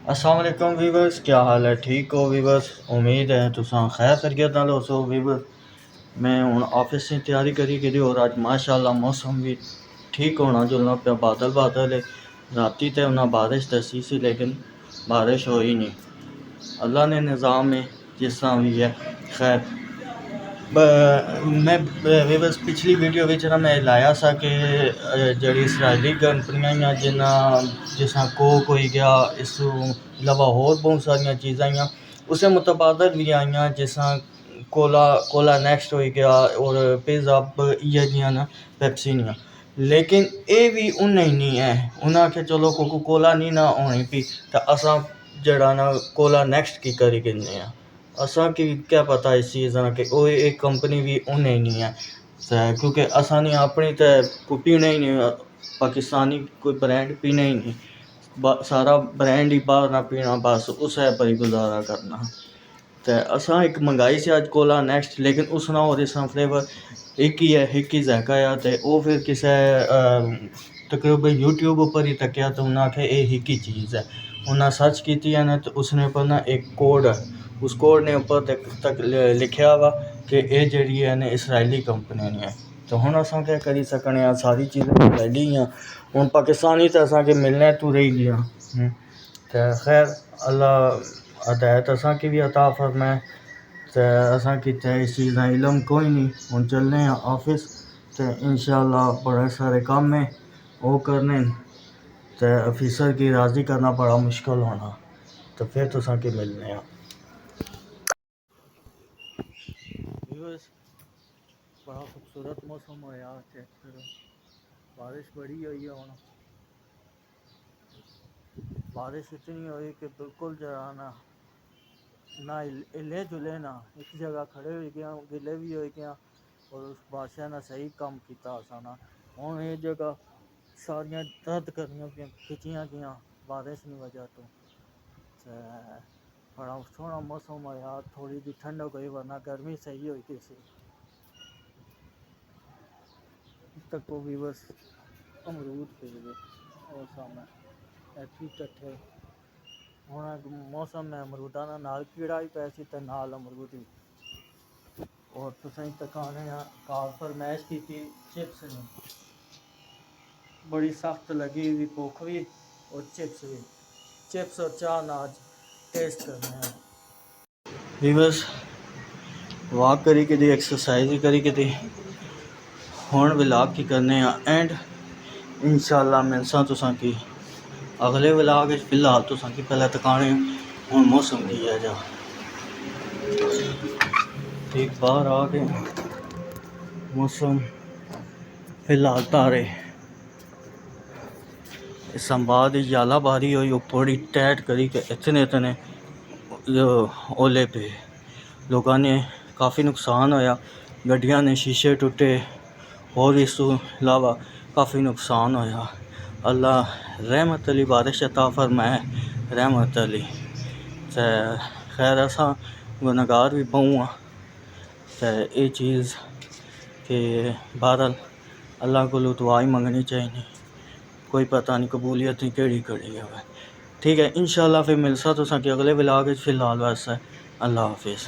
अस्सलाम वालेकुम वीवर्स, क्या हाल है? ठीक हो वीवर्स? उम्मीद है तुसां खैर खैरियत नाल हो। सो वीवर्स मैं हुण ऑफिस की तैयारी करी और अज माशाअल्लाह मौसम भी ठीक होना जुलना पे बादल बादल है। राती तो उन्हें बारिश दसी सी लेकिन बारिश होई नहीं। अल्लाह ने निज़ाम है जिस तरह भी है। खैर मैं वीवर्स पिछली वीडियो विच ना मैं लाया सा कि जड़ी इसराइली कंपनियां जिस कोक हो गया, इस अलावा होर बहुत सारिया चीज़ां आईयां उस मुतबादल भी आईयां जिस कोला कोला नेक्स्ट हो गया और पिज़्ज़ा इ'यै जियां ना पेप्सिनियां। लेकिन ये भी उन्हें ही नहीं है। उन्हें आखेआ चलो कोको कोला नहीं ना होनी पी तो असां जड़ा ना कोला नेक्स्ट की करी किन्ने असा की क्या पता इस चीज़ का कि वो एक कंपनी भी उन्हें ही नहीं है। क्योंकि असा ने अपनी तो कोई पीने ही नहीं, पाकिस्तानी कोई ब्रांड पीना ही नहीं, सारा ब्रांड ही बाहर ना पीना, बस उस पर ही गुजारा करना। तो असा एक मंगाई से अज कोला नेक्स्ट, लेकिन उसना और इस फ्लेवर एक ही है, एक ही जैका है। तो वो फिर किसी तकरीबन यूट्यूब पर ही तकिया तो उन्हें आखे ये एक ही चीज़ है। उन्हें सर्च की है ना तो उसने पर ना एक कोड है, उस कोड ने ऊपर तक लिखा वा कि ये जड़ी है ना इसराइली कंपनी ने है। तो हुण असां क्या करी सकने हैं, सारी चीज़ें इसराइली ही हुण पाकिस्तानी तो असांखे मिलने तो रही गया। तो खैर अल्लाह हदायत असां की भी अता फरमाए। तो असां की इस चीज़ का इलम कोई नहीं। हुण चलने हैं ऑफिस तो इंशाअल्लाह बड़े सारे काम है वो करने। तो ऑफिसर की राज़ी करना बड़ा मुश्किल होना। तो फिर तुसां की मिलने हैं। बड़ा खूबसूरत मौसम हो यार, चेक करो, बारिश बड़ी हुई है। हुण बारिश इतनी हुई कि बिल्कुल जरा ना हिले जुले ना, एक जगह खड़े हो गया, गिले भी हो गया और उस बादशाह ने सही काम किया आसाना। हुण ये जगह सारियां दर्द करनियां पियां, खिंचियां गईयां बारिश की वजह तो। बड़ा सोहना मौसम है यार, थोड़ी जी ठंडक हुई वरना गर्मी सही हुई थी सी। तक को भी बस अमरूद पे और सामने ऐथी टट्ठे हुण मौसम में अमरूदा का नाल कीड़ा भी पैसी तो नाल अमरूद भी। और तुसें तकाने कार फरमैश की थी चिप्स ने, बड़ी सख्त लगी हुई भुख भी और चिप्स भी, चिप्स और चाह ना आज टेस्ट करने हैं। वीवर्स वॉक करी कि दी, एक्सरसाइज भी करी कि दी, हुण व्लॉग की करने एंड इंशाअल्लाह मिलसां तुसां की अगले व्लॉग। फिलहाल तुसां की पहले तकाने हुण मौसम की है जा ठीक बाहर आ गए। मौसम फिलहाल तारे संबाद याला बारी हुई बड़ी टैट करी के इतने इतने ओले पे लोगों ने काफ़ी नुकसान होया, गड्डियां ने शीशे टुटे और इस अलावा काफ़ी नुकसान होया। अल्लाह रहमत अली बारिश अता फरमाए, रहमत अली। तो खैर असा गुनहगार भी बहु तो ये चीज़ कि बहरहाल अल्लाह को दुआ ही मंगनी चाहिए, कोई पता नहीं कबूलियत ही केड़ी कड़ी है। ठीक है इंशाअल्लाह फिर मिलसा तुसां कि अगले व्लॉग। फिलहाल वैसा अल्लाह हाफिज़।